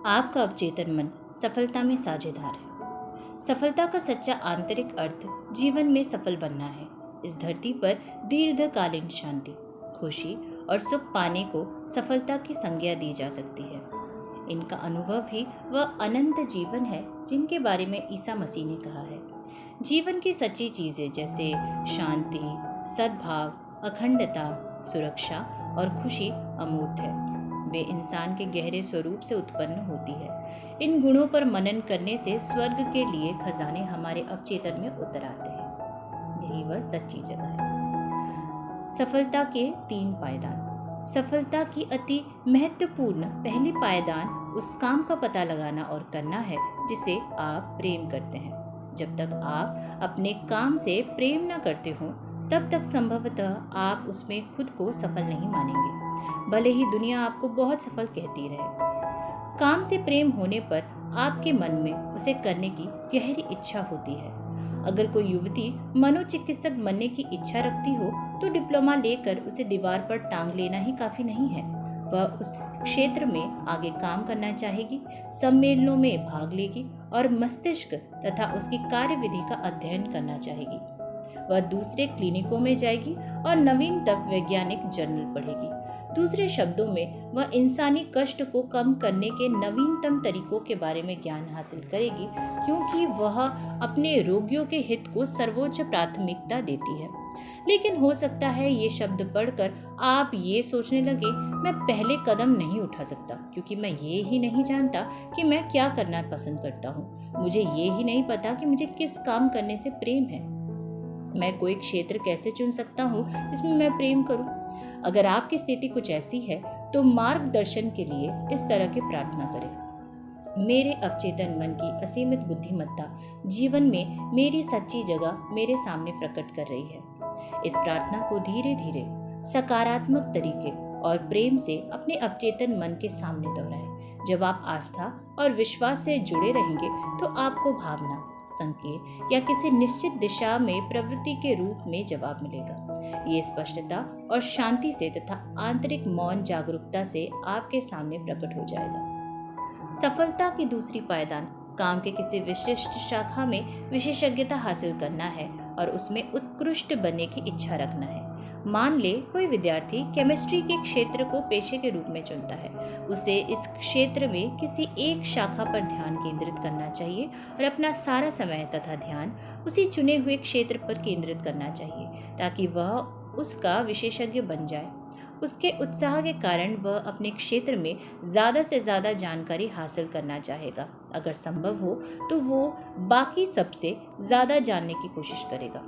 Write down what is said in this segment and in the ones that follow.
आपका अवचेतन मन सफलता में साझेदार है। सफलता का सच्चा आंतरिक अर्थ जीवन में सफल बनना है। इस धरती पर दीर्घकालीन शांति, खुशी और सुख पाने को सफलता की संज्ञा दी जा सकती है। इनका अनुभव ही वह अनंत जीवन है जिनके बारे में ईसा मसीह ने कहा है। जीवन की सच्ची चीज़ें जैसे शांति, सद्भाव, अखंडता, सुरक्षा और खुशी अमूर्त है। वे इंसान के गहरे स्वरूप से उत्पन्न होती है। इन गुणों पर मनन करने से स्वर्ग के लिए खजाने हमारे अवचेतन में उतर आते हैं। यही वह सच्ची जगह है। सफलता के 3 पायदान। सफलता की अति महत्वपूर्ण पहली पायदान उस काम का पता लगाना और करना है जिसे आप प्रेम करते हैं। जब तक आप अपने काम से प्रेम न करते हो तब तक संभवतः आप उसमें खुद को सफल नहीं मानेंगे, भले ही दुनिया आपको बहुत सफल कहती रहे। काम से प्रेम होने पर आपके मन में उसे करने की गहरी इच्छा होती है। अगर कोई युवती मनोचिकित्सक बनने की इच्छा रखती हो तो डिप्लोमा लेकर उसे दीवार पर टांग लेना ही काफी नहीं है। वह उस क्षेत्र में आगे काम करना चाहेगी, सम्मेलनों में भाग लेगी और मस्तिष्क तथा उसकी कार्यविधि का अध्ययन करना चाहेगी। वह दूसरे क्लिनिकों में जाएगी और नवीनतम वैज्ञानिक जर्नल पढ़ेगी। दूसरे शब्दों में वह इंसानी कष्ट को कम करने के नवीनतम तरीकों के बारे में ज्ञान हासिल करेगी, क्योंकि वह अपने रोगियों के हित को सर्वोच्च प्राथमिकता देती है। लेकिन हो सकता है ये शब्द पढ़कर आप ये सोचने लगे, मैं पहले कदम नहीं उठा सकता क्योंकि मैं ये ही नहीं जानता कि मैं क्या करना पसंद करता हूँ। मुझे ये ही नहीं पता कि मुझे किस काम करने से प्रेम है। मैं कोई क्षेत्र कैसे चुन सकता हूँ जिसमें मैं प्रेम करूँ। अगर आपकी स्थिति कुछ ऐसी है तो मार्गदर्शन के लिए इस तरह की प्रार्थना करें। मेरे अवचेतन मन की असीमित बुद्धिमत्ता जीवन में मेरी सच्ची जगह मेरे सामने प्रकट कर रही है। इस प्रार्थना को धीरे धीरे सकारात्मक तरीके और प्रेम से अपने अवचेतन मन के सामने दोहराएं। जब आप आस्था और विश्वास से जुड़े रहेंगे तो आपको भावना, संकेत या किसी निश्चित दिशा में प्रवृत्ति के रूप में जवाब मिलेगा। ये स्पष्टता और शांति से तथा आंतरिक मौन जागरूकता से आपके सामने प्रकट हो जाएगा। सफलता की दूसरी पायदान काम के किसी विशिष्ट शाखा में विशेषज्ञता हासिल करना है और उसमें उत्कृष्ट बनने की इच्छा रखना है। मान ले कोई विद्यार्थी केमिस्ट्री के क्षेत्र को पेशे के रूप में चुनता है। उसे इस क्षेत्र में किसी एक शाखा पर ध्यान केंद्रित करना चाहिए और अपना सारा समय तथा ध्यान उसी चुने हुए क्षेत्र पर केंद्रित करना चाहिए ताकि वह उसका विशेषज्ञ बन जाए। उसके उत्साह के कारण वह अपने क्षेत्र में ज़्यादा से ज़्यादा जानकारी हासिल करना चाहेगा। अगर संभव हो तो वो बाकी सबसे ज़्यादा जानने की कोशिश करेगा।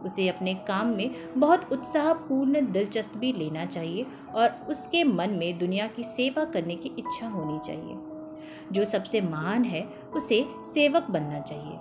उसे अपने काम में बहुत उत्साहपूर्ण दिलचस्पी लेना चाहिए और उसके मन में दुनिया की सेवा करने की इच्छा होनी चाहिए। जो सबसे महान है उसे सेवक बनना चाहिए।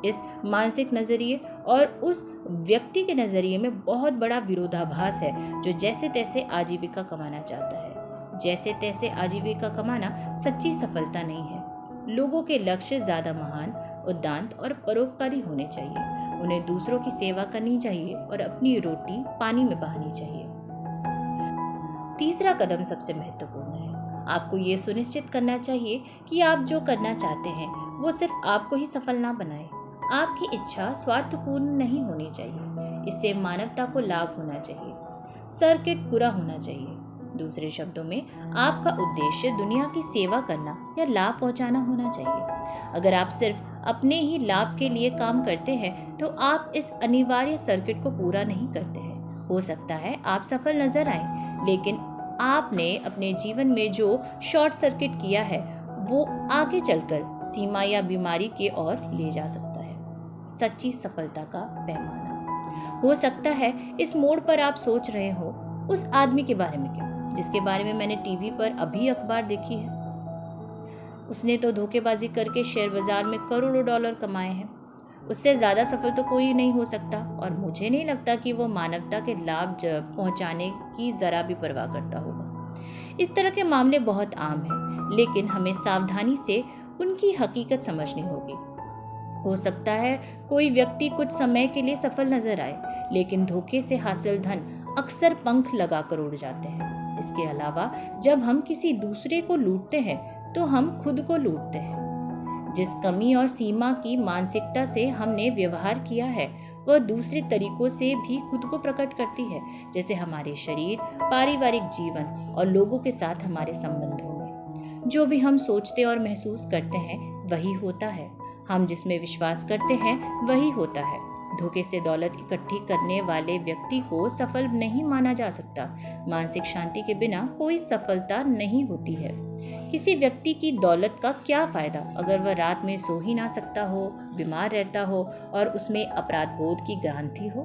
इस मानसिक नजरिए और उस व्यक्ति के नजरिए में बहुत बड़ा विरोधाभास है जो जैसे तैसे आजीविका कमाना चाहता है। जैसे तैसे आजीविका कमाना सच्ची सफलता नहीं है। लोगों के लक्ष्य ज्यादा महान, उदात्त और परोपकारी होने चाहिए। उन्हें दूसरों की सेवा करनी चाहिए और अपनी रोटी पानी में बहानी चाहिए। तीसरा कदम सबसे महत्वपूर्ण है। आपको ये सुनिश्चित करना चाहिए कि आप जो करना चाहते हैं वो सिर्फ आपको ही सफल ना बनाए। आपकी इच्छा स्वार्थपूर्ण नहीं होनी चाहिए। इससे मानवता को लाभ होना चाहिए। सर्किट पूरा होना चाहिए। दूसरे शब्दों में आपका उद्देश्य दुनिया की सेवा करना या लाभ पहुंचाना होना चाहिए। अगर आप सिर्फ अपने ही लाभ के लिए काम करते हैं तो आप इस अनिवार्य सर्किट को पूरा नहीं करते हैं। हो सकता है आप सफल नजर आए, लेकिन आपने अपने जीवन में जो शॉर्ट सर्किट किया है वो आगे चलकर सीमा या बीमारी के ओर ले जा सकता है। सच्ची सफलता का पैमाना। हो सकता है इस मोड़ पर आप सोच रहे हो, उस आदमी के बारे में क्यों, जिसके बारे में मैंने टीवी पर अभी अखबार देखी है। उसने तो धोखेबाजी करके शेयर बाजार में करोड़ों डॉलर कमाए हैं। उससे ज़्यादा सफल तो कोई नहीं हो सकता और मुझे नहीं लगता कि वो मानवता के लाभ पहुंचाने की ज़रा भी परवाह करता होगा। इस तरह के मामले बहुत आम हैं, लेकिन हमें सावधानी से उनकी हकीकत समझनी होगी। हो सकता है कोई व्यक्ति कुछ समय के लिए सफल नजर आए, लेकिन धोखे से हासिल धन अक्सर पंख लगाकर उड़ जाते हैं। इसके अलावा जब हम किसी दूसरे को लूटते हैं तो हम खुद को लूटते हैं। जिस कमी और सीमा की मानसिकता से हमने व्यवहार किया है वह दूसरे तरीकों से भी खुद को प्रकट करती है, जैसे हमारे शरीर, पारिवारिक जीवन और लोगों के साथ हमारे संबंधों में। जो भी हम सोचते और महसूस करते हैं वही होता है। हम जिसमें विश्वास करते हैं वही होता है। धोखे से दौलत इकट्ठी करने वाले व्यक्ति को सफल नहीं माना जा सकता। मानसिक शांति के बिना कोई सफलता नहीं होती है। किसी व्यक्ति की दौलत का क्या फायदा अगर वह रात में सो ही ना सकता हो, बीमार रहता हो और उसमें अपराध बोध की ग्रांति हो।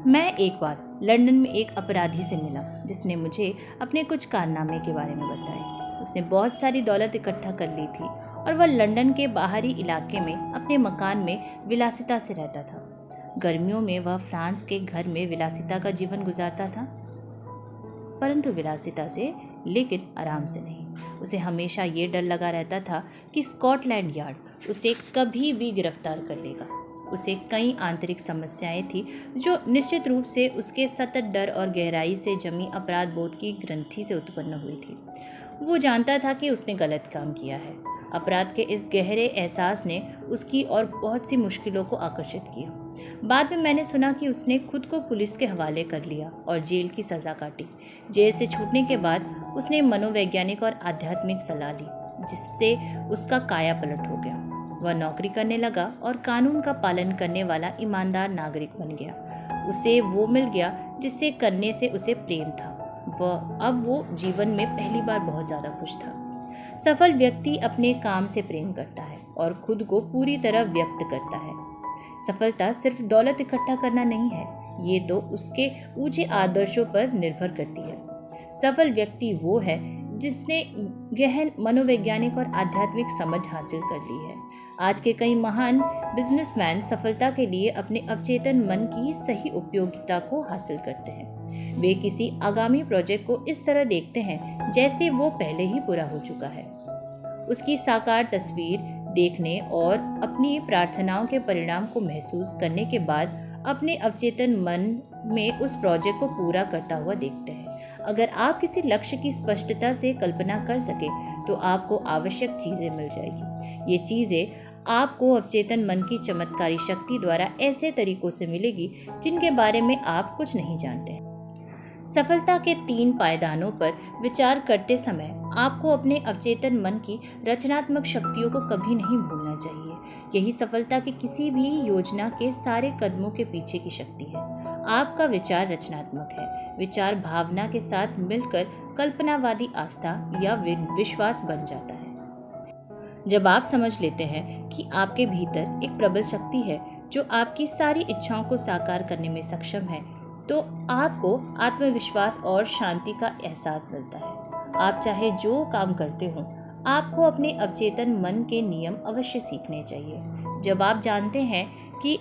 मैं एक बार लंदन में एक अपराधी से मिला जिसने मुझे अपने कुछ कारनामे के बारे में बताए। उसने बहुत सारी दौलत इकट्ठा कर ली थी और वह लंदन के बाहरी इलाके में अपने मकान में विलासिता से रहता था। गर्मियों में वह फ्रांस के घर में विलासिता का जीवन गुजारता था, परंतु विलासिता से, लेकिन आराम से नहीं। उसे हमेशा ये डर लगा रहता था कि स्कॉटलैंड यार्ड उसे कभी भी गिरफ्तार कर लेगा। उसे कई आंतरिक समस्याएं थी जो निश्चित रूप से उसके सतत डर और गहराई से जमी अपराध बोध की ग्रंथि से उत्पन्न हुई थी। वो जानता था कि उसने गलत काम किया है। अपराध के इस गहरे एहसास ने उसकी और बहुत सी मुश्किलों को आकर्षित किया। बाद में मैंने सुना कि उसने खुद को पुलिस के हवाले कर लिया और जेल की सज़ा काटी। जेल से छूटने के बाद उसने मनोवैज्ञानिक और आध्यात्मिक सलाह ली, जिससे उसका काया पलट हो गया। वह नौकरी करने लगा और कानून का पालन करने वाला ईमानदार नागरिक बन गया। उसे वो मिल गया जिससे करने से उसे प्रेम था। अब वो जीवन में पहली बार बहुत ज़्यादा खुश था। सफल व्यक्ति अपने काम से प्रेम करता है और खुद को पूरी तरह व्यक्त करता है। सफलता सिर्फ दौलत इकट्ठा करना नहीं है, ये तो उसके ऊंचे आदर्शों पर निर्भर करती है। सफल व्यक्ति वो है जिसने गहन मनोवैज्ञानिक और आध्यात्मिक समझ हासिल कर ली है। आज के कई महान बिजनेसमैन सफलता के लिए अपने अवचेतन मन की सही उपयोगिता को हासिल करते हैं। वे किसी आगामी प्रोजेक्ट को इस तरह देखते हैं जैसे वो पहले ही पूरा हो चुका है। उसकी साकार तस्वीर देखने और अपनी प्रार्थनाओं के परिणाम को महसूस करने के बाद अपने अवचेतन मन में उस प्रोजेक्ट को पूरा करता हुआ देखते हैं। अगर आप किसी लक्ष्य की स्पष्टता से कल्पना कर सके तो आपको आवश्यक चीज़ें मिल जाएगी। ये चीज़ें आपको अवचेतन मन की चमत्कारी शक्ति द्वारा ऐसे तरीकों से मिलेगी जिनके बारे में आप कुछ नहीं जानते। सफलता के 3 पायदानों पर विचार करते समय आपको अपने अवचेतन मन की रचनात्मक शक्तियों को कभी नहीं भूलना चाहिए। यही सफलता की किसी भी योजना के सारे कदमों के पीछे की शक्ति है। आपका विचार रचनात्मक है। विचार भावना के साथ मिलकर कल्पनावादी आस्था या विश्वास बन जाता है। जब आप समझ लेते हैं कि आपके भीतर एक प्रबल शक्ति है जो आपकी सारी इच्छाओं को साकार करने में सक्षम है, तो आपको आत्मविश्वास और शांति का एहसास मिलता है। आप चाहे जो काम करते हो, आपको अपने अवचेतन मन के नियम अवश्य सीखने चाहिए। जब आप जानते हैं कि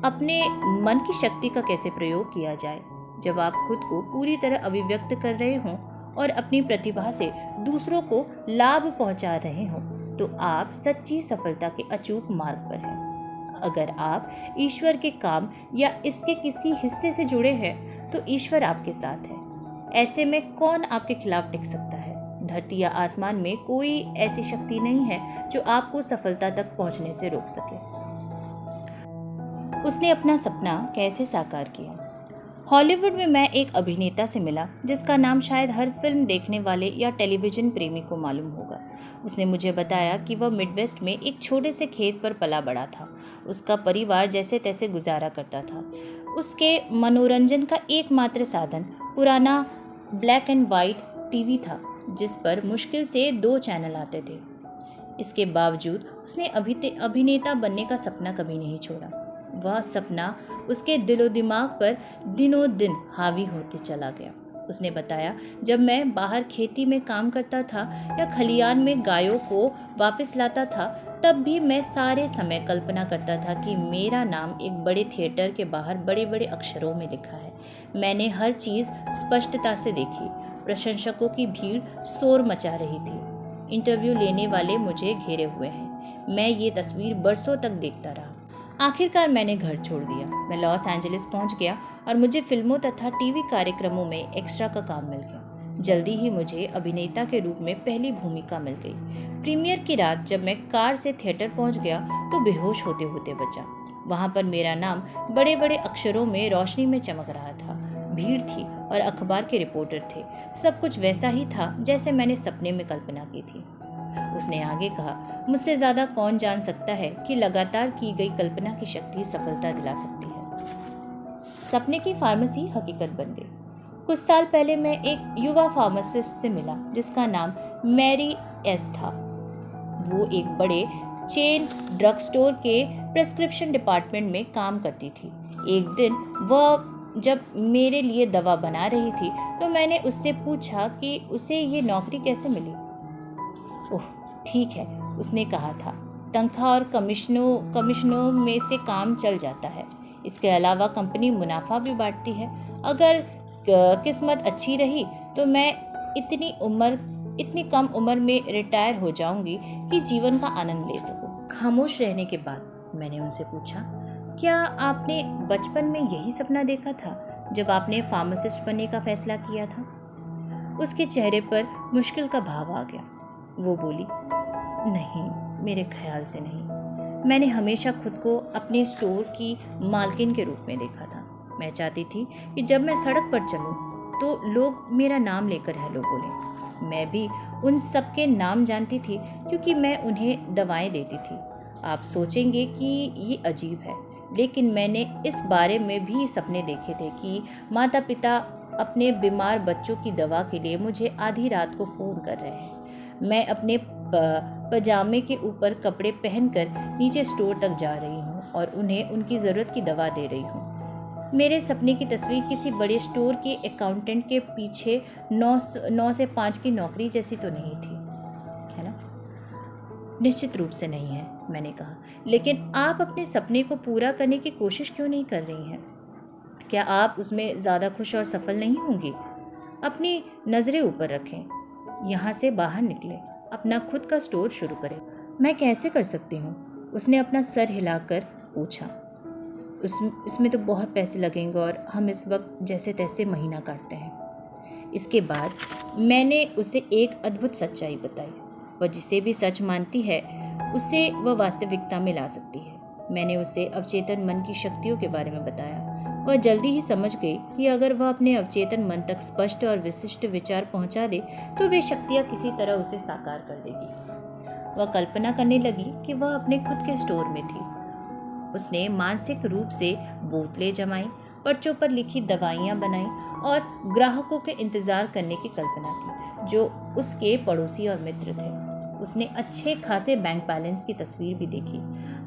अपने मन की शक्ति का कैसे प्रयोग किया जाए, जब आप खुद को पूरी तरह अभिव्यक्त कर रहे हों और अपनी प्रतिभा से दूसरों को लाभ पहुंचा रहे हों, तो आप सच्ची सफलता के अचूक मार्ग पर हैं। अगर आप ईश्वर के काम या इसके किसी हिस्से से जुड़े हैं तो ईश्वर आपके साथ है। ऐसे में कौन आपके खिलाफ टिक सकता है? धरती या आसमान में कोई ऐसी शक्ति नहीं है जो आपको सफलता तक पहुंचने से रोक सके। उसने अपना सपना कैसे साकार किया? हॉलीवुड में मैं एक अभिनेता से मिला जिसका नाम शायद हर फिल्म देखने वाले या टेलीविज़न प्रेमी को मालूम होगा। उसने मुझे बताया कि वह मिडवेस्ट में एक छोटे से खेत पर पला बड़ा था। उसका परिवार जैसे तैसे गुजारा करता था। उसके मनोरंजन का एकमात्र साधन पुराना ब्लैक एंड वाइट टीवी था जिस पर मुश्किल से 2 चैनल आते थे। इसके बावजूद उसने अभिनेता बनने का सपना कभी नहीं छोड़ा। वह सपना उसके दिलो दिमाग पर दिनों दिन हावी होते चला गया। उसने बताया, जब मैं बाहर खेती में काम करता था या खलियान में गायों को वापस लाता था, तब भी मैं सारे समय कल्पना करता था कि मेरा नाम एक बड़े थिएटर के बाहर बड़े बड़े अक्षरों में लिखा है। मैंने हर चीज़ स्पष्टता से देखी। प्रशंसकों की भीड़ शोर मचा रही थी। इंटरव्यू लेने वाले मुझे घेरे हुए हैं। मैं ये तस्वीर बरसों तक देखता रहा। आखिरकार मैंने घर छोड़ दिया। मैं लॉस एंजलिस पहुंच गया और मुझे फिल्मों तथा टीवी कार्यक्रमों में एक्स्ट्रा का काम मिल गया। जल्दी ही मुझे अभिनेता के रूप में पहली भूमिका मिल गई। प्रीमियर की रात जब मैं कार से थिएटर पहुंच गया तो बेहोश होते होते बचा। वहां पर मेरा नाम बड़े बड़े अक्षरों में रोशनी में चमक रहा था। भीड़ थी और अखबार के रिपोर्टर थे। सब कुछ वैसा ही था जैसे मैंने सपने में कल्पना की थी। उसने आगे कहा, मुझसे ज्यादा कौन जान सकता है कि लगातार की गई कल्पना की शक्ति सफलता दिला सकती है। सपने की फार्मेसी हकीकत बन गई। कुछ साल पहले मैं एक युवा फार्मासिस्ट से मिला जिसका नाम मैरी एस था। वो एक बड़े चेन ड्रग स्टोर के प्रिस्क्रिप्शन डिपार्टमेंट में काम करती थी। एक दिन वह जब मेरे लिए दवा बना रही थी तो मैंने उससे पूछा कि उसे ये नौकरी कैसे मिली। ओह ठीक है, उसने कहा था, तनख्वाह और कमीशनों में से काम चल जाता है। इसके अलावा कंपनी मुनाफा भी बांटती है। अगर किस्मत अच्छी रही तो मैं इतनी कम उम्र में रिटायर हो जाऊंगी कि जीवन का आनंद ले सकूं। खामोश रहने के बाद मैंने उनसे पूछा, क्या आपने बचपन में यही सपना देखा था जब आपने फार्मासिस्ट बनने का फैसला किया था? उसके चेहरे पर मुश्किल का भाव आ गया। वो बोली, नहीं, मेरे ख्याल से नहीं। मैंने हमेशा खुद को अपने स्टोर की मालकिन के रूप में देखा था। मैं चाहती थी कि जब मैं सड़क पर चलूं तो लोग मेरा नाम लेकर हेलो बोलें। मैं भी उन सबके नाम जानती थी क्योंकि मैं उन्हें दवाएं देती थी। आप सोचेंगे कि ये अजीब है, लेकिन मैंने इस बारे में भी सपने देखे थे कि माता पिता अपने बीमार बच्चों की दवा के लिए मुझे आधी रात को फ़ोन कर रहे हैं। मैं अपने पजामे के ऊपर कपड़े पहनकर नीचे स्टोर तक जा रही हूँ और उन्हें उनकी ज़रूरत की दवा दे रही हूँ। मेरे सपने की तस्वीर किसी बड़े स्टोर के अकाउंटेंट के पीछे 9 से 5 की नौकरी जैसी तो नहीं थी, है ना? निश्चित रूप से नहीं है, मैंने कहा। लेकिन आप अपने सपने को पूरा करने की कोशिश क्यों नहीं कर रही हैं? क्या आप उसमें ज़्यादा खुश और सफल नहीं होंगी? अपनी नज़रें ऊपर रखें, यहाँ से बाहर निकलें, अपना खुद का स्टोर शुरू करें। मैं कैसे कर सकती हूँ? उसने अपना सर हिलाकर पूछा। इसमें तो बहुत पैसे लगेंगे और हम इस वक्त जैसे तैसे महीना काटते हैं। इसके बाद मैंने उसे एक अद्भुत सच्चाई बताई। वह जिसे भी सच मानती है उसे वह वास्तविकता में ला सकती है। मैंने उसे अवचेतन मन की शक्तियों के बारे में बताया। वह जल्दी ही समझ गई कि अगर वह अपने अवचेतन मन तक स्पष्ट और विशिष्ट विचार पहुंचा दे तो वे शक्तियाँ किसी तरह उसे साकार कर देगी। वह कल्पना करने लगी कि वह अपने खुद के स्टोर में थी। उसने मानसिक रूप से बोतलें जमाई, पर्चों पर लिखी दवाइयाँ बनाई और ग्राहकों के इंतजार करने की कल्पना की जो उसके पड़ोसी और मित्र थे। उसने अच्छे खासे बैंक बैलेंस की तस्वीर भी देखी।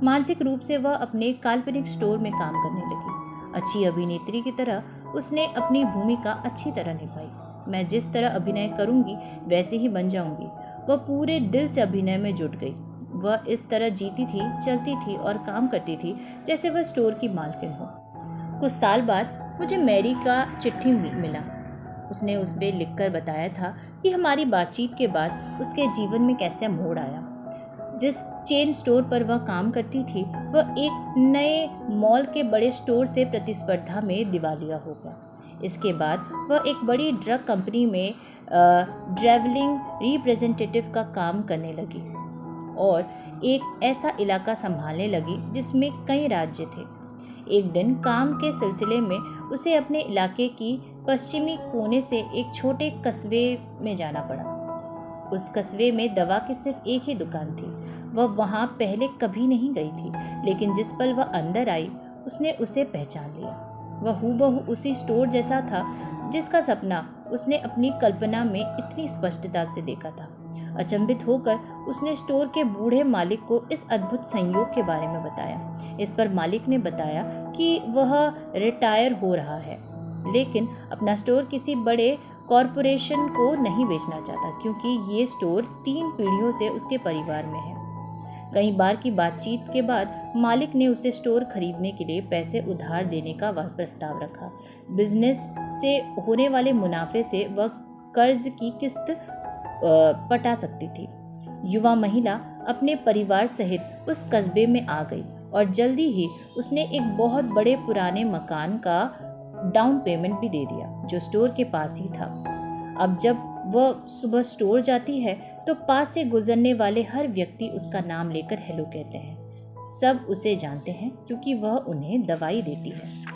मानसिक रूप से वह अपने काल्पनिक स्टोर में काम करने लगी। अच्छी अभिनेत्री की तरह उसने अपनी भूमिका अच्छी तरह निभाई। मैं जिस तरह अभिनय करूंगी वैसे ही बन जाऊंगी। वह पूरे दिल से अभिनय में जुट गई। वह इस तरह जीती थी, चलती थी और काम करती थी जैसे वह स्टोर की मालकिन हो। कुछ साल बाद मुझे मैरी का चिट्ठी मिला। उसने उस पर लिखकर बताया था कि हमारी बातचीत के बाद उसके जीवन में कैसे मोड़ आया। जिस चेन स्टोर पर वह काम करती थी वह एक नए मॉल के बड़े स्टोर से प्रतिस्पर्धा में दिवालिया हो गया। इसके बाद वह एक बड़ी ड्रग कंपनी में ट्रैवलिंग रिप्रेजेंटेटिव का काम करने लगी और एक ऐसा इलाका संभालने लगी जिसमें कई राज्य थे। एक दिन काम के सिलसिले में उसे अपने इलाके की पश्चिमी कोने से एक छोटे कस्बे में जाना पड़ा। उस कस्बे में दवा की सिर्फ एक ही दुकान थी। वह वहाँ पहले कभी नहीं गई थी, लेकिन जिस पल वह अंदर आई उसने उसे पहचान लिया। वह हूबहू उसी स्टोर जैसा था जिसका सपना उसने अपनी कल्पना में इतनी स्पष्टता से देखा था। अचंभित होकर उसने स्टोर के बूढ़े मालिक को इस अद्भुत संयोग के बारे में बताया। इस पर मालिक ने बताया कि वह रिटायर हो रहा है, लेकिन अपना स्टोर किसी बड़े कॉरपोरेशन को नहीं बेचना चाहता क्योंकि ये स्टोर 3 पीढ़ियों से उसके परिवार में है। कई बार की बातचीत के बाद मालिक ने उसे स्टोर खरीदने के लिए पैसे उधार देने का वह प्रस्ताव रखा। बिजनेस से होने वाले मुनाफे से वह कर्ज की किस्त पटा सकती थी। युवा महिला अपने परिवार सहित उस कस्बे में आ गई और जल्दी ही उसने एक बहुत बड़े पुराने मकान का डाउन पेमेंट भी दे दिया जो स्टोर के पास ही था। अब जब वह सुबह स्टोर जाती है तो पास से गुजरने वाले हर व्यक्ति उसका नाम लेकर हेलो कहते हैं। सब उसे जानते हैं क्योंकि वह उन्हें दवाई देती है।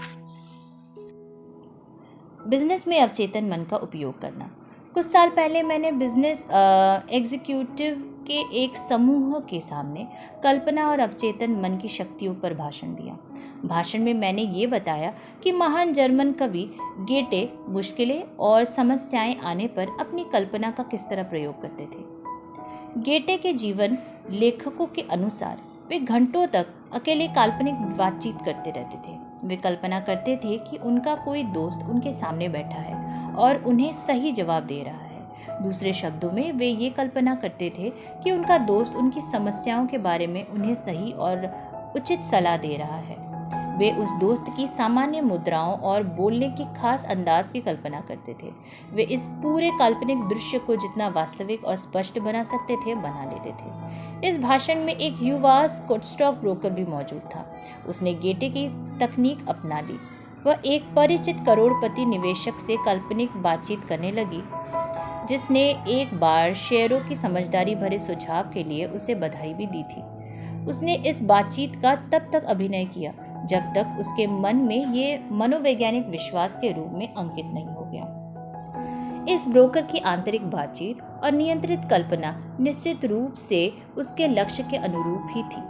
बिजनेस में अवचेतन मन का उपयोग करना। कुछ साल पहले मैंने बिजनेस एग्जीक्यूटिव के एक समूह के सामने कल्पना और अवचेतन मन की शक्तियों पर भाषण दिया। भाषण में मैंने ये बताया कि महान जर्मन कवि गेटे मुश्किलें और समस्याएं आने पर अपनी कल्पना का किस तरह प्रयोग करते थे। गेटे के जीवन लेखकों के अनुसार वे घंटों तक अकेले काल्पनिक बातचीत करते रहते थे। वे कल्पना करते थे कि उनका कोई दोस्त उनके सामने बैठा है और उन्हें सही जवाब दे रहा है। दूसरे शब्दों में वे ये कल्पना करते थे कि उनका दोस्त उनकी समस्याओं के बारे में उन्हें सही और उचित सलाह दे रहा है। वे उस दोस्त की सामान्य मुद्राओं और बोलने की खास अंदाज की कल्पना करते थे। वे इस पूरे काल्पनिक दृश्य को जितना वास्तविक और स्पष्ट बना सकते थे बना लेते थे। इस भाषण में एक युवा स्टॉक ब्रोकर भी मौजूद था। उसने गेटे की तकनीक अपना ली। वह एक परिचित करोड़पति निवेशक से काल्पनिक बातचीत करने लगी, जिसने एक बार शेयरों की समझदारी भरे सुझाव के लिए उसे बधाई भी दी थी। उसने इस बातचीत का तब तक अभिनय किया जब तक उसके मन में ये मनोवैज्ञानिक विश्वास के रूप में अंकित नहीं हो गया। इस ब्रोकर की आंतरिक बातचीत और नियंत्रित कल्पना निश्चित रूप से उसके लक्ष्य के अनुरूप ही थी।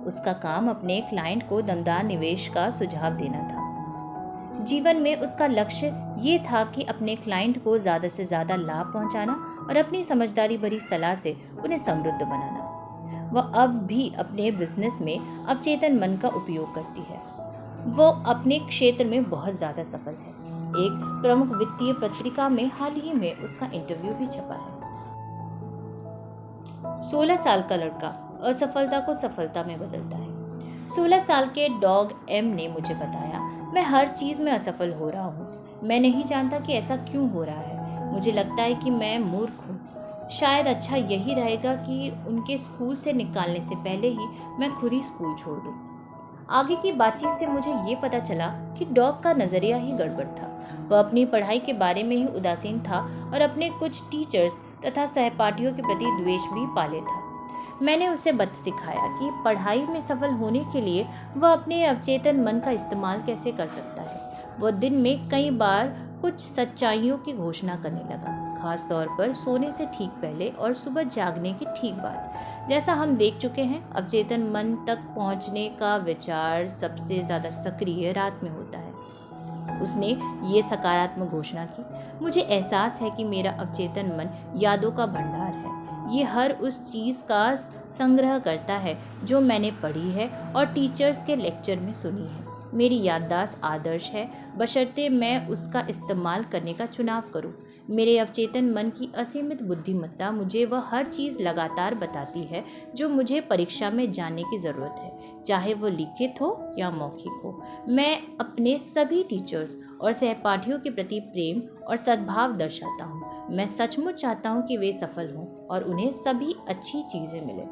उसका काम अपने क्लाइंट को दमदार निवेश का सुझाव देना था। जीवन में उसका लक्ष्य ये था कि अपने क्लाइंट को ज़्यादा से ज़्यादा लाभ पहुंचाना और अपनी समझदारी भरी सलाह से उन्हें समृद्ध बनाना। वह अब भी अपने बिजनेस में अवचेतन मन का उपयोग करती है। वो अपने क्षेत्र में बहुत ज़्यादा सफल है। एक प्रमुख वित्तीय पत्रिका में हाल ही में उसका इंटरव्यू भी छपा है। 16 साल का लड़का असफलता को सफलता में बदलता है। 16 साल के डॉग एम ने मुझे बताया, मैं हर चीज़ में असफल हो रहा हूँ। मैं नहीं जानता कि ऐसा क्यों हो रहा है। मुझे लगता है कि मैं मूर्ख हूँ। शायद अच्छा यही रहेगा कि उनके स्कूल से निकालने से पहले ही मैं खुद ही स्कूल छोड़ दूँ। आगे की बातचीत से मुझे ये पता चला कि डॉग का नज़रिया ही गड़बड़ था। वह अपनी पढ़ाई के बारे में ही उदासीन था और अपने कुछ टीचर्स तथा सहपाठियों के प्रति द्वेष भी पाले था। मैंने उसे सिखाया कि पढ़ाई में सफल होने के लिए वह अपने अवचेतन मन का इस्तेमाल कैसे कर सकता है। वह दिन में कई बार कुछ सच्चाइयों की घोषणा करने लगा, खास तौर पर सोने से ठीक पहले और सुबह जागने के ठीक बाद। जैसा हम देख चुके हैं, अवचेतन मन तक पहुंचने का विचार सबसे ज़्यादा सक्रिय रात में होता है। उसने ये सकारात्मक घोषणा की, मुझे एहसास है कि मेरा अवचेतन मन यादों का भंडार है। ये हर उस चीज़ का संग्रह करता है जो मैंने पढ़ी है और टीचर्स के लेक्चर में सुनी है। मेरी याददाश्त आदर्श है, बशर्ते मैं उसका इस्तेमाल करने का चुनाव करूं। मेरे अवचेतन मन की असीमित बुद्धिमत्ता मुझे वह हर चीज़ लगातार बताती है जो मुझे परीक्षा में जानने की ज़रूरत है, चाहे वो लिखित हो या मौखिक हो। मैं अपने सभी टीचर्स और सहपाठियों के प्रति प्रेम और सद्भाव दर्शाता हूँ। मैं सचमुच चाहता हूँ कि वे सफल हों और उन्हें सभी अच्छी चीज़ें मिलें।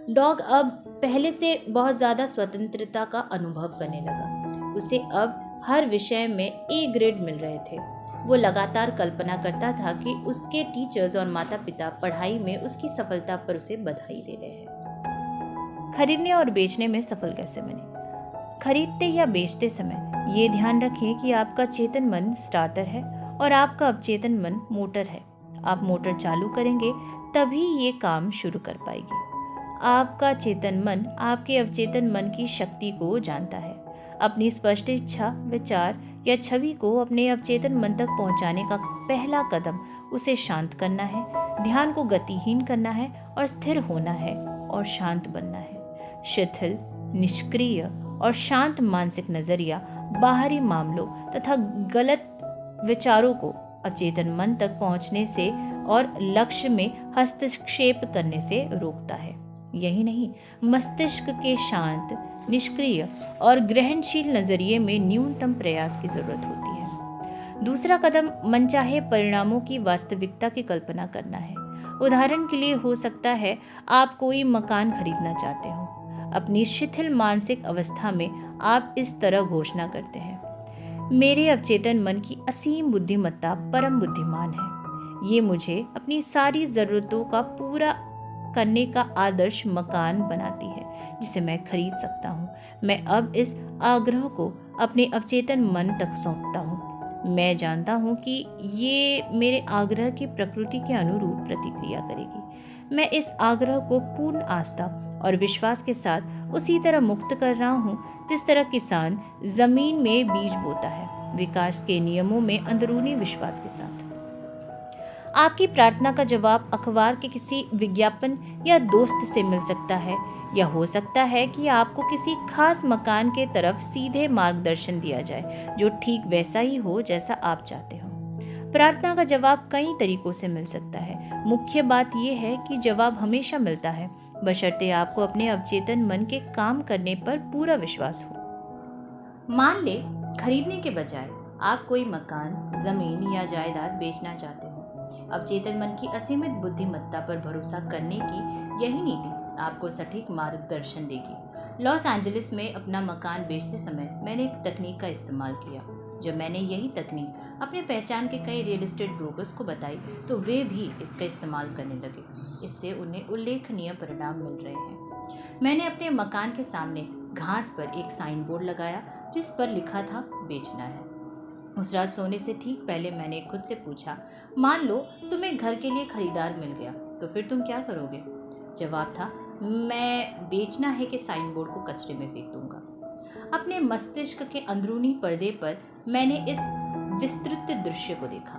डॉग अब पहले से बहुत ज़्यादा स्वतंत्रता का अनुभव करने लगा। उसे अब हर विषय में ए ग्रेड मिल रहे थे। वो लगातार कल्पना करता था कि उसके टीचर्स और माता पिता पढ़ाई में उसकी सफलता पर उसे बधाई दे रहे हैं। खरीदने और बेचने में सफल कैसे बने? खरीदते या बेचते समय ये ध्यान रखें कि आपका चेतन मन स्टार्टर है और आपका अवचेतन मन मोटर है। आप मोटर चालू करेंगे तभी ये काम शुरू कर पाएगी। आपका चेतन मन आपके अवचेतन मन की शक्ति को जानता है। अपनी स्पष्ट इच्छा, विचार या छवि को अपने अवचेतन मन तक पहुंचाने का पहला कदम उसे शांत करना है, ध्यान को गतिहीन करना है और स्थिर होना है और शांत बनना है। शिथिल, निष्क्रिय और शांत मानसिक नजरिया बाहरी मामलों तथा गलत विचारों को अचेतन मन तक पहुंचने से और लक्ष्य में हस्तक्षेप करने से रोकता है। यही नहीं, मस्तिष्क के शांत, निष्क्रिय और ग्रहणशील नजरिए में न्यूनतम प्रयास की जरूरत होती है। दूसरा कदम मनचाहे परिणामों की वास्तविकता की कल्पना करना है। उदाहरण के लिए हो सकता है आप कोई मकान खरीदना चाहते हो। अपनी शिथिल मानसिक अवस्था में आप इस तरह घोषणा करते हैं, मेरे अवचेतन मन की असीम बुद्धिमत्ता परम बुद्धिमान है। ये मुझे अपनी सारी ज़रूरतों का पूरा करने का आदर्श मकान बनाती है जिसे मैं खरीद सकता हूँ। मैं अब इस आग्रह को अपने अवचेतन मन तक सौंपता हूँ। मैं जानता हूँ कि ये मेरे आग्रह की प्रकृति के अनुरूप प्रतिक्रिया करेगी। मैं इस आग्रह को पूर्ण आस्था और विश्वास के साथ उसी तरह मुक्त कर रहा हूँ जिस तरह किसान जमीन में बीज बोता है, विकास के नियमों में अंदरूनी विश्वास के साथ। आपकी प्रार्थना का जवाब अखबार के किसी विज्ञापन या दोस्त से मिल सकता है, या हो सकता है कि आपको किसी खास मकान के तरफ सीधे मार्गदर्शन दिया जाए जो ठीक वैसा ही हो जैसा आप चाहते हो। प्रार्थना का जवाब कई तरीकों से मिल सकता है। मुख्य बात यह है कि जवाब हमेशा मिलता है, बशर्ते आपको अपने अवचेतन मन के काम करने पर पूरा विश्वास हो। मान ले खरीदने के बजाय आप कोई मकान, जमीन या जायदाद बेचना चाहते हो। अवचेतन मन की असीमित बुद्धिमत्ता पर भरोसा करने की यही नीति आपको सटीक मार्गदर्शन देगी। लॉस एंजलिस में अपना मकान बेचते समय मैंने एक तकनीक का इस्तेमाल किया। जब मैंने यही तकनीक अपने पहचान के कई रियल एस्टेट ब्रोकर्स को बताई तो वे भी इसका इस्तेमाल करने लगे। इससे उन्हें उल्लेखनीय परिणाम मिल रहे हैं। मैंने अपने मकान के सामने घास पर एक साइन बोर्ड लगाया जिस पर लिखा था बेचना है। उस रात सोने से ठीक पहले मैंने खुद से पूछा, मान लो तुम्हें घर के लिए खरीदार मिल गया तो फिर तुम क्या करोगे? जवाब था, मैं बेचना है कि साइन बोर्ड को कचरे में फेंक दूंगा। अपने मस्तिष्क के अंदरूनी पर्दे पर मैंने इस विस्तृत दृश्य को देखा।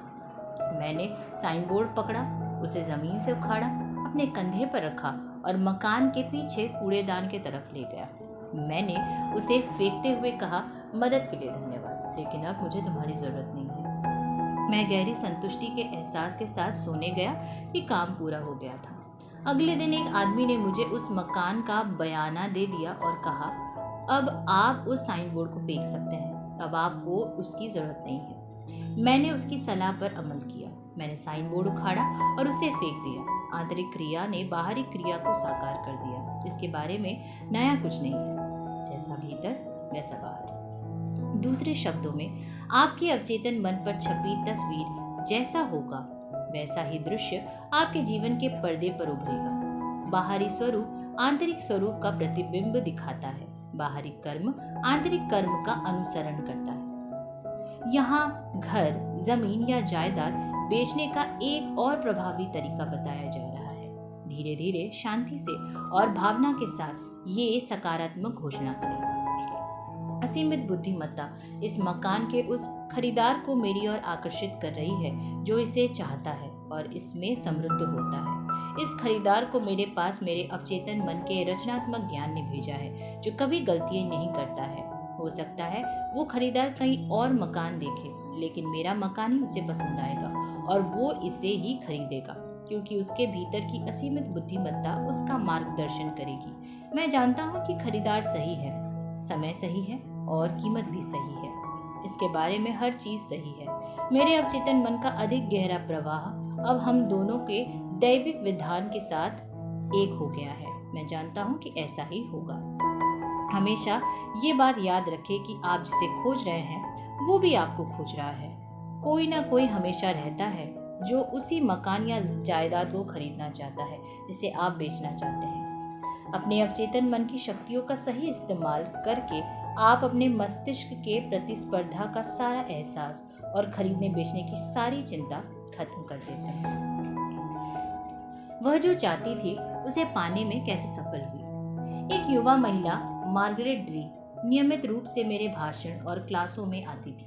मैंने साइन बोर्ड पकड़ा, उसे जमीन से उखाड़ा, अपने कंधे पर रखा और मकान के पीछे कूड़ेदान की तरफ ले गया। मैंने उसे फेंकते हुए कहा, मदद के लिए धन्यवाद, लेकिन अब मुझे तुम्हारी जरूरत नहीं है। मैं गहरी संतुष्टि के एहसास के साथ सोने गया कि काम पूरा हो गया था। अगले दिन एक आदमी ने मुझे उस मकान का बयाना दे दिया और कहा, अब आप उस साइन बोर्ड को फेंक सकते हैं, अब आपको उसकी ज़रूरत नहीं है। मैंने उसकी सलाह पर अमल किया। मैंने साइन बोर्ड उखाड़ा और उसे फेंक दिया। आंतरिक क्रिया ने बाहरी क्रिया को साकार कर दिया। इसके बारे में नया कुछ नहीं है, जैसा भीतर वैसा बाहर। दूसरे शब्दों में, आपके अवचेतन मन पर छपी तस्वीर जैसा होगा वैसा ही दृश्य आपके जीवन के पर्दे पर उभरेगा। बाहरी स्वरूप आंतरिक स्वरूप का प्रतिबिंब दिखाता है। बाहरी कर्म आंतरिक कर्म का अनुसरण करता है। यहाँ घर, जमीन या जायदाद बेचने का एक और प्रभावी तरीका बताया जा रहा है। धीरे धीरे, शांति से और भावना के साथ ये सकारात्मक घोषणा करें, असीमित बुद्धिमत्ता इस मकान के उस खरीदार को मेरी ओर आकर्षित कर रही है जो इसे चाहता है और इसमें समृद्ध होता है। इस खरीदार को मेरे पास मेरे अवचेतन मन के रचनात्मक ज्ञान ने भेजा है जो कभी गलतियां नहीं करता है। हो सकता है वो खरीदार कहीं और मकान देखे, लेकिन मेरा मकान ही उसे पसंद आएगा और वो इसे ही खरीदेगा क्योंकि उसके भीतर की असीमित बुद्धिमत्ता उसका मार्गदर्शन करेगी। मैं जानता हूँ कि खरीदार सही है, समय सही है और कीमत भी सही है। इसके बारे में हर चीज सही है। मेरे अवचेतन मन का अधिक गहरा प्रवाह अब हम दोनों के दैविक विधान के साथ एक हो गया है। मैं जानता हूँ कि ऐसा ही होगा। हमेशा ये बात याद रखें कि आप जिसे खोज रहे हैं वो भी आपको खोज रहा है। कोई ना कोई हमेशा रहता है जो उसी मकान या जायदाद को खरीदना चाहता है जिसे आप बेचना चाहते हैं। अपने अवचेतन मन की शक्तियों का सही इस्तेमाल करके आप अपने मस्तिष्क के प्रतिस्पर्धा का सारा एहसास और खरीदने बेचने की सारी चिंता खत्म कर देते हैं। वह जो चाहती थी उसे पाने में कैसे सफल हुई। एक युवा महिला मार्गरेट ड्री नियमित रूप से मेरे भाषण और क्लासों में आती थी।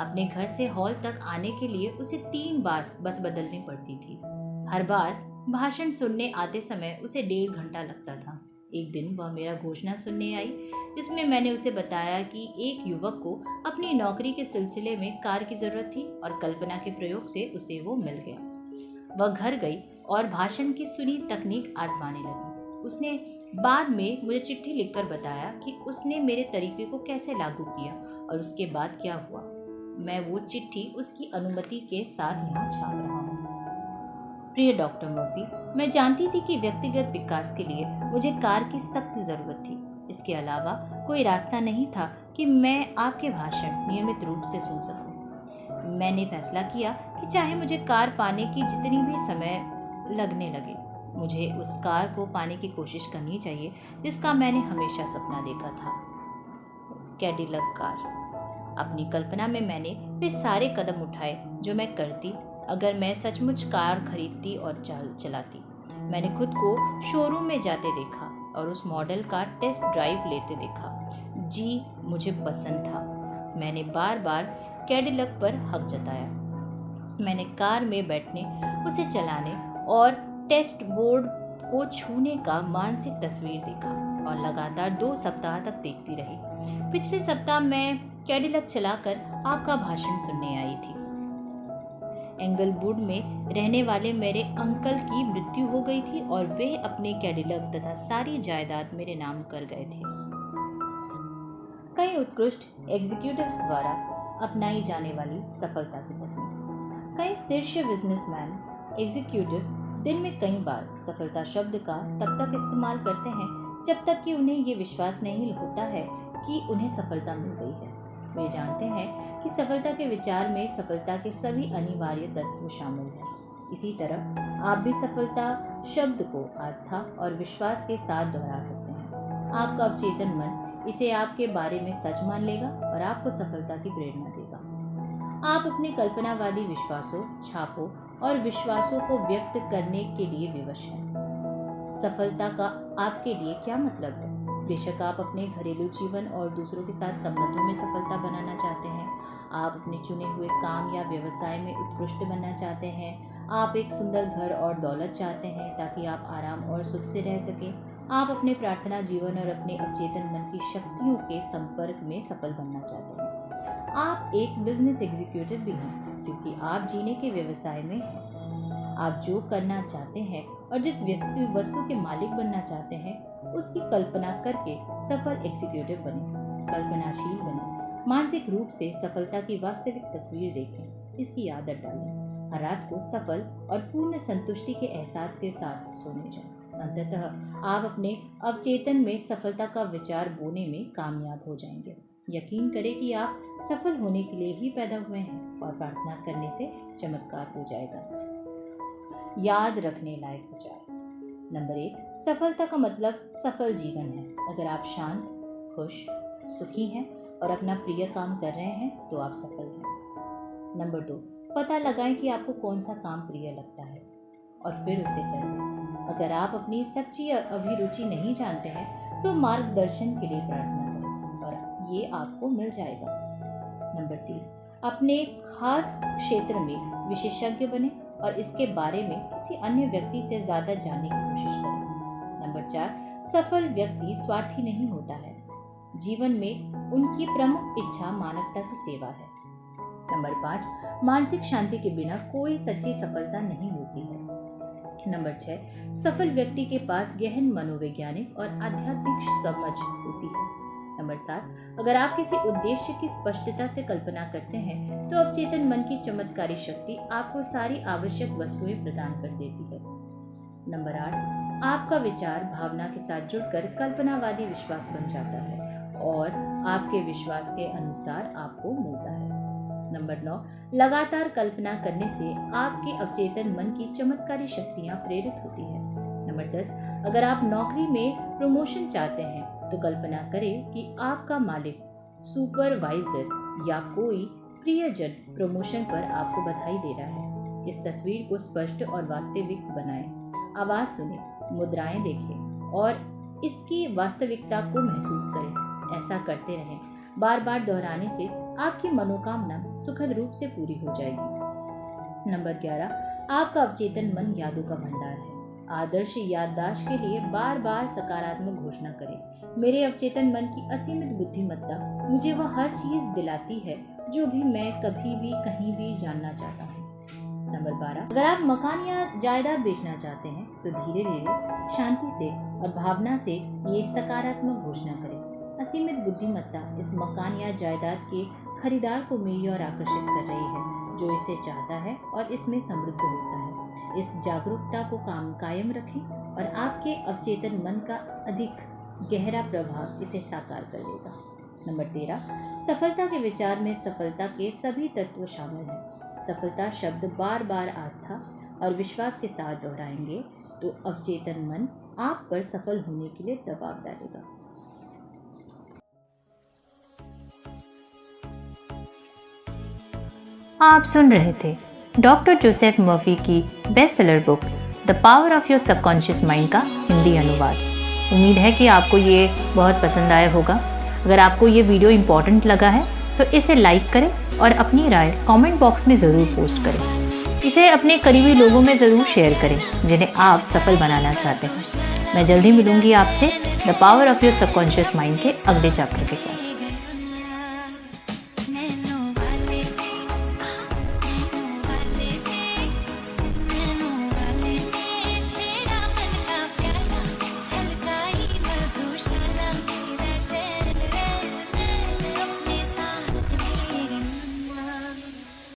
अपने घर से हॉल तक आने के लिए उसे 3 बार बस बदलनी पड़ती थी। हर बार भाषण सुनने आते समय उसे 1.5 घंटा लगता था। एक दिन वह मेरा घोषणा सुनने आई जिसमें मैंने उसे बताया कि एक युवक को अपनी नौकरी के सिलसिले में कार की जरूरत थी और कल्पना के प्रयोग से उसे वो मिल गया। वह घर गई और भाषण की सुनी तकनीक आजमाने लगी। उसने बाद में मुझे चिट्ठी लिखकर बताया कि उसने मेरे तरीके को कैसे लागू किया और उसके बाद क्या हुआ। मैं वो चिट्ठी उसकी अनुमति के साथ यहाँ छाप रहा हूँ। प्रिय डॉक्टर मर्फी, मैं जानती थी कि व्यक्तिगत विकास के लिए मुझे कार की सख्त जरूरत थी। इसके अलावा कोई रास्ता नहीं था कि मैं आपके भाषण नियमित रूप से सुन सकूं। मैंने फैसला किया कि चाहे मुझे कार पाने की जितनी भी समय लगने लगे, मुझे उस कार को पाने की कोशिश करनी चाहिए जिसका मैंने हमेशा सपना देखा था, कैडिलक कार। अपनी कल्पना में मैंने वे सारे कदम उठाए जो मैं करती अगर मैं सचमुच कार खरीदती और चलाती। मैंने खुद को शोरूम में जाते देखा और उस मॉडल का टेस्ट ड्राइव लेते देखा। जी, मुझे पसंद था। मैंने बार बार कैडिलक पर हक जताया। मैंने कार में बैठने, उसे चलाने और टेस्ट बोर्ड को छूने का मानसिक तस्वीर देखा और लगातार 2 सप्ताह तक देखती रही। पिछले सप्ताह मैं कैडिलक चलाकर आपका भाषण सुनने आई थी। एंगलवुड में रहने वाले मेरे अंकल की मृत्यु हो गई थी और वे अपने कैडिलक तथा सारी जायदाद मेरे नाम कर गए थे। कई उत्कृष्ट एग्जीक्यूटिव्स द्वारा अपनाई जाने वाली सफलता की तकनीक। कई शीर्ष बिजनेसमैन एग्जीक्यूटिव्स दिन में कई बार सफलता शब्द का तब तक इस्तेमाल करते हैं जब तक कि उन्हें ये विश्वास नहीं होता है कि उन्हें सफलता मिल गई है। वे जानते हैं कि सफलता के विचार में सफलता के सभी अनिवार्य तत्व शामिल हैं। इसी तरह आप भी सफलता शब्द को आस्था और विश्वास के साथ दोहरा सकते हैं। आपका अवचेतन मन इसे आपके बारे में सच मान लेगा और आपको सफलता की प्रेरणा देगा। आप अपने कल्पनावादी विश्वासों, छापों और विश्वासों को व्यक्त करने के लिए विवश हैं। सफलता का आपके लिए क्या मतलब है? बेशक आप अपने घरेलू जीवन और दूसरों के साथ संबंधों में सफलता बनाना चाहते हैं, आप अपने चुने हुए काम या व्यवसाय में उत्कृष्ट बनना चाहते हैं, आप एक सुंदर घर और दौलत चाहते हैं ताकि आप आराम और सुख से रह सकें, आप अपने प्रार्थना जीवन और अपने अवचेतन मन की शक्तियों के संपर्क में सफल बनना चाहते हैं। आप एक बिजनेस एग्जीक्यूटिव भी हैं क्योंकि आप जीने के व्यवसाय में हैं। आप जो करना चाहते हैं और जिस वस्तु के मालिक बनना चाहते हैं उसकी कल्पना करके सफल एग्जीक्यूटिव बने, कल्पनाशील बने, मानसिक रूप से सफलता की वास्तविक तस्वीर देखें, इसकी आदत डालें, हर रात को सफल और पूर्ण संतुष्टि के एहसास के साथ सोने जाएं। अंततः आप अपने अवचेतन में सफलता का विचार बोने में कामयाब हो जाएंगे। यकीन करें कि आप सफल होने के लिए ही पैदा हुए हैं और प्रार्थना करने से चमत्कार हो जाएगा। याद रखने लायक विचार। नंबर 1, सफलता का मतलब सफल जीवन है। अगर आप शांत, खुश, सुखी हैं और अपना प्रिय काम कर रहे हैं तो आप सफल हैं। नंबर 2, पता लगाएं कि आपको कौन सा काम प्रिय लगता है और फिर उसे करें। अगर आप अपनी सच्ची अभिरुचि नहीं जानते हैं तो मार्गदर्शन के लिए प्रार्थना करें और ये आपको मिल जाएगा। नंबर 3, अपने खास क्षेत्र में विशेषज्ञ बने और इसके बारे में किसी अन्य व्यक्ति से ज्यादा जानने की कोशिश करें। नंबर 4, सफल व्यक्ति स्वार्थी नहीं होता है। जीवन में उनकी प्रमुख इच्छा मानवता की सेवा है। नंबर 5, मानसिक शांति के बिना कोई सच्ची सफलता नहीं होती है। नंबर 6, सफल व्यक्ति के पास गहन मनोवैज्ञानिक और आध्यात्मिक समझ होती है। नंबर 7, अगर आप किसी उद्देश्य की स्पष्टता से कल्पना करते हैं तो अवचेतन मन की चमत्कारी शक्ति आपको सारी आवश्यक वस्तुएं प्रदान कर देती है। नंबर 8, आपका विचार भावना के साथ जुड़कर कल्पनावादी विश्वास बन जाता है और आपके विश्वास के अनुसार आपको मिलता है। नंबर 9, लगातार कल्पना करने से आपके अवचेतन मन की चमत्कारी शक्तियां प्रेरित होती है। नंबर 10, अगर आप नौकरी में प्रमोशन चाहते हैं तो कल्पना करें कि आपका मालिक, सुपरवाइजर या कोई प्रियजन प्रमोशन पर आपको बधाई दे रहा है। इस तस्वीर को स्पष्ट और वास्तविक बनाएं। आवाज सुनें, मुद्राएं देखें और इसकी वास्तविकता को महसूस करें। ऐसा करते रहें। बार बार दोहराने से आपकी मनोकामना सुखद रूप से पूरी हो जाएगी। नंबर 11, आपका अवचेतन मन यादों का भंडार है। आदर्श याददाश्त के लिए बार बार सकारात्मक घोषणा करें। मेरे अवचेतन मन की असीमित बुद्धिमत्ता मुझे वह हर चीज दिलाती है जो भी मैं कभी भी कहीं भी जानना चाहता हूँ। नंबर 12, अगर आप मकान या जायदाद बेचना चाहते हैं तो धीरे धीरे, शांति से और भावना से ये सकारात्मक घोषणा करें। असीमित बुद्धिमत्ता इस मकान या जायदाद के खरीदार को मेरी ओर आकर्षित कर रही है जो इसे चाहता है और इसमें समृद्ध होता है। इस जागरूकता को कायम रखें और आपके अवचेतन मन का अधिक गहरा प्रभाव इसे साकार कर देगा। नंबर 13, सफलता के विचार में सफलता के सभी तत्व शामिल हैं। सफलता शब्द बार बार आस्था और विश्वास के साथ दोहराएंगे तो अवचेतन मन आप पर सफल होने के लिए दबाव डालेगा। आप सुन रहे थे डॉक्टर जोसेफ मर्फी की best seller book the power of your subconscious mind का हिंदी अनुवाद। उम्मीद है कि आपको ये बहुत पसंद आया होगा। अगर आपको ये वीडियो इम्पोर्टेंट लगा है तो इसे लाइक करें और अपनी राय कमेंट बॉक्स में ज़रूर पोस्ट करें। इसे अपने करीबी लोगों में ज़रूर शेयर करें जिन्हें आप सफल बनाना चाहते हैं। मैं जल्दी मिलूंगी आपसे the power of your subconscious mind के अगले चैप्टर के साथ।